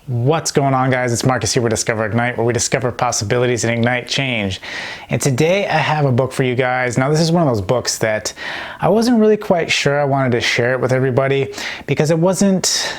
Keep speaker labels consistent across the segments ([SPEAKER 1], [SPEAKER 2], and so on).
[SPEAKER 1] What's going on, guys? It's Marcus here with Discover Ignite, where we discover possibilities and ignite change. And today I have a book for you guys. Now, this is one of those books that I wasn't really quite sure I wanted to share it with everybody because it wasn't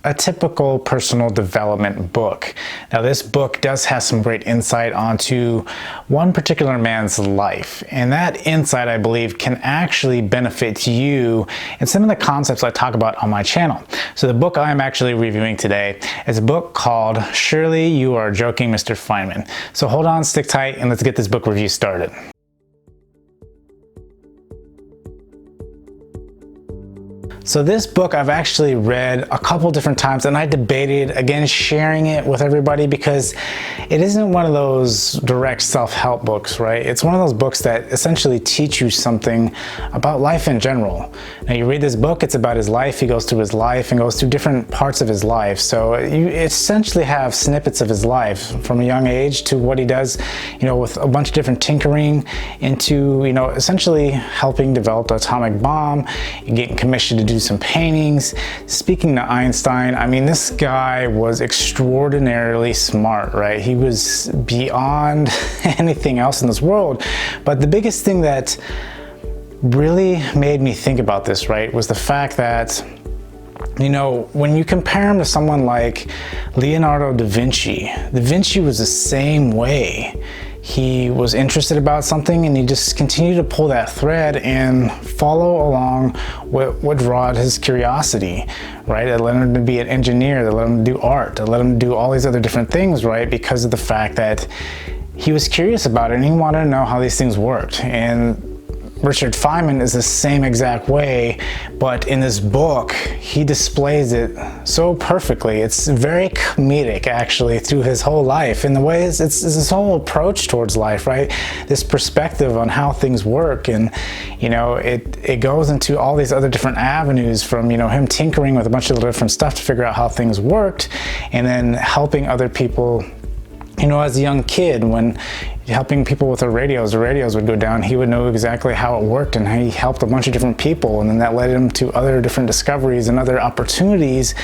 [SPEAKER 1] a typical personal development book. Now, this book does have some great insight onto one particular man's life, and that insight, I believe, can actually benefit you in some of the concepts I talk about on my channel. So the book I'm actually reviewing today is a book called Surely You Are Joking, Mr. Feynman. So hold on, stick tight, and let's get this book review started. So this book I've actually read a couple different times, and I debated again sharing it with everybody because it isn't one of those direct self-help books, right? It's one of those books that essentially teach you something about life in general. Now, you read this book, it's about his life. He goes through his life and goes through different parts of his life. So you essentially have snippets of his life from a young age to what he does, with a bunch of different tinkering into, essentially helping develop the atomic bomb, getting commissioned to do some paintings, speaking to Einstein. I mean, this guy was extraordinarily smart, right? He was beyond anything else in this world. But the biggest thing that really made me think about this, right, was the fact that, when you compare him to someone like Leonardo da Vinci, Da Vinci was the same way. He was interested about something and he just continued to pull that thread and follow along what drawed his curiosity, right? That led him to be an engineer, that led him to do art, that led him to do all these other different things, right? Because of the fact that he was curious about it and he wanted to know how these things worked. And Richard Feynman is the same exact way, but in this book, he displays it so perfectly. It's very comedic, actually, through his whole life. In the way it's his whole approach towards life, right? This perspective on how things work. And, it goes into all these other different avenues from, him tinkering with a bunch of different stuff to figure out how things worked, and then helping other people. As a young kid, when helping people with the radios would go down, he would know exactly how it worked, and he helped a bunch of different people, and then that led him to other different discoveries and other opportunities.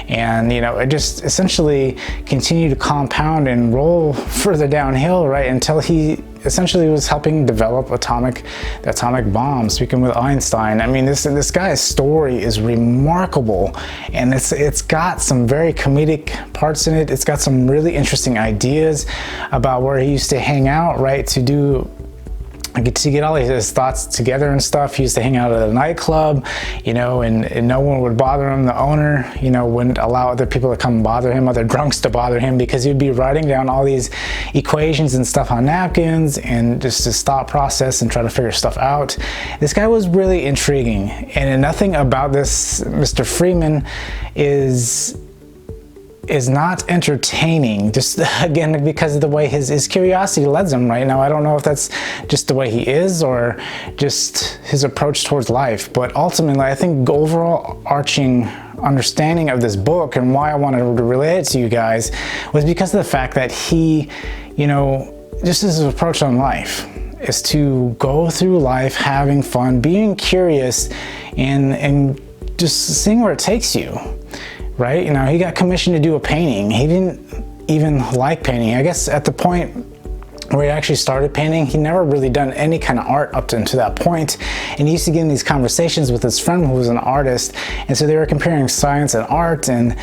[SPEAKER 1] And it just essentially continued to compound and roll further downhill, right, until he essentially was helping develop the atomic bomb, speaking with Einstein. I mean, this guy's story is remarkable, and it's got some very comedic parts in it. It's got some really interesting ideas about where he used to hang out, right, to get all his thoughts together and stuff. He used to hang out at a nightclub, and no one would bother him. The owner, wouldn't allow other people to come bother him, other drunks to bother him, because he'd be writing down all these equations and stuff on napkins and just to stop process and try to figure stuff out. This guy was really intriguing, and nothing about this Mr. Feynman is not entertaining, just again because of the way his curiosity leads him right now. I don't know if that's just the way he is or just his approach towards life, but ultimately I think the overall arching understanding of this book and why I wanted to relate it to you guys was because of the fact that he, just his approach on life is to go through life having fun, being curious, and just seeing where it takes you. Right? He got commissioned to do a painting. He didn't even like painting. I guess at the point where he actually started painting, he never really done any kind of art up to that point. And he used to get in these conversations with his friend who was an artist. And so they were comparing science and art, and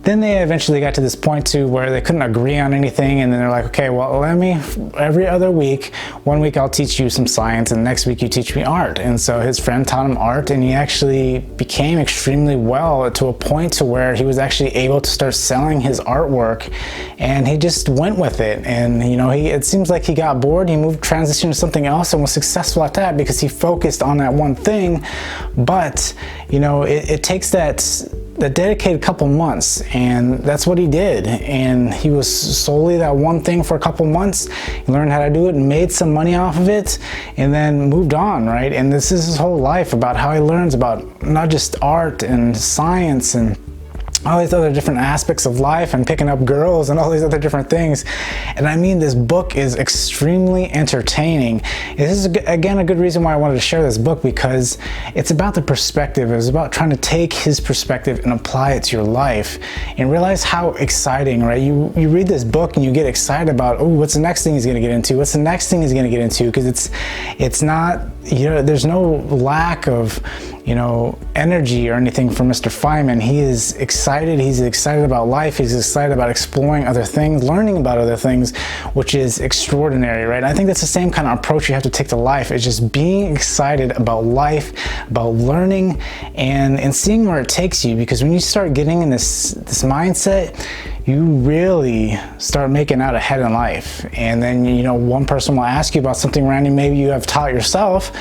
[SPEAKER 1] then they eventually got to this point too where they couldn't agree on anything, and then they're like, okay, well, every other week, one week I'll teach you some science and next week you teach me art. And so his friend taught him art, and he actually became extremely well to a point to where he was actually able to start selling his artwork, and he just went with it. And it seems like he got bored, he transitioned to something else and was successful at that because he focused on that one thing. But it takes that dedicated couple months, and that's what he did. And he was solely that one thing for a couple months. He learned how to do it and made some money off of it, and then moved on, right? And this is his whole life about how he learns about not just art and science and all these other different aspects of life and picking up girls and all these other different things. And I mean, this book is extremely entertaining. This is, again, a good reason why I wanted to share this book, because it's about the perspective. It's about trying to take his perspective and apply it to your life and realize how exciting, right? You read this book and you get excited about, oh, what's the next thing he's going to get into? What's the next thing he's going to get into? Because it's not, you know, there's no lack of, you know, energy or anything for Mr. Feynman. He is excited. He's excited about life. He's excited about exploring other things, learning about other things, which is extraordinary, right? I think that's the same kind of approach you have to take to life. It's just being excited about life, about learning, and seeing where it takes you. Because when you start getting in this mindset, you really start making out ahead in life. And then, you know, one person will ask you about something random maybe you have taught yourself,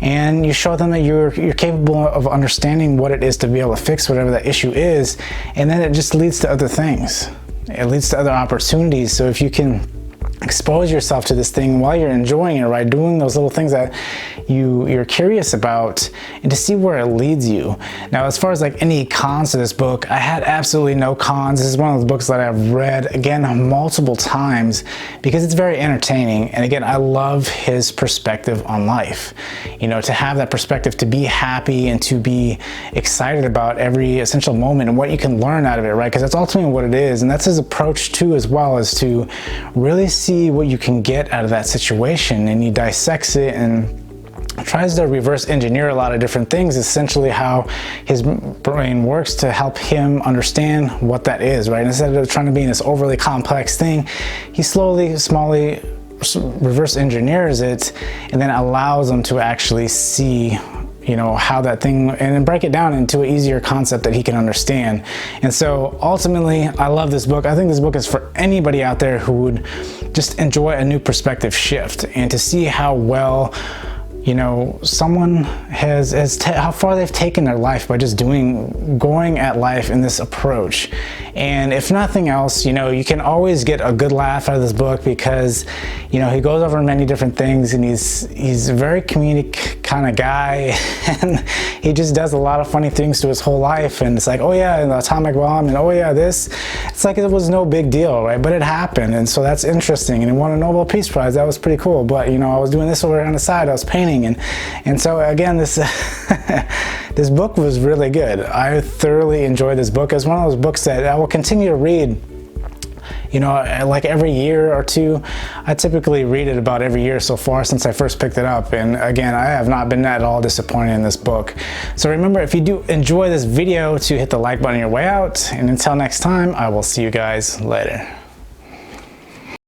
[SPEAKER 1] and you show them that you're capable of understanding what it is to be able to fix whatever that issue is, and then it just leads to other things. It leads to other opportunities. So if you can expose yourself to this thing while you're enjoying it, right? Doing those little things that you're curious about, and to see where it leads you. Now, as far as like any cons to this book, I had absolutely no cons. This is one of those books that I've read, again, multiple times because it's very entertaining. And again, I love his perspective on life. You know, to have that perspective, to be happy and to be excited about every essential moment and what you can learn out of it, right? Because that's ultimately what it is. And that's his approach too, as well, as to really see what you can get out of that situation. And he dissects it and tries to reverse engineer a lot of different things, essentially how his brain works to help him understand what that is, right? Instead of trying to be in this overly complex thing, he slowly reverse engineers it, and then allows them to actually see, you know, how that thing, and then break it down into an easier concept that he can understand. And so ultimately, I love this book. I think this book is for anybody out there who would just enjoy a new perspective shift, and to see how well, you know, someone how far they've taken their life by just going at life in this approach. And if nothing else, you know, you can always get a good laugh out of this book because, you know, he goes over many different things, and he's a very comedic kind of guy, and he just does a lot of funny things to his whole life. And it's like, oh yeah, and the atomic bomb, and oh yeah, this. It's like it was no big deal, right? But it happened, and so that's interesting. And he won a Nobel Peace Prize. That was pretty cool. But, you know, I was doing this over on the side. I was painting. And so again, this this book was really good. I thoroughly enjoyed this book. It's one of those books that I will continue to read, you know, like every year or two. I typically read it about every year so far since I first picked it up. And again, I have not been at all disappointed in this book. So remember, if you do enjoy this video, to hit the like button on your way out. And until next time, I will see you guys later.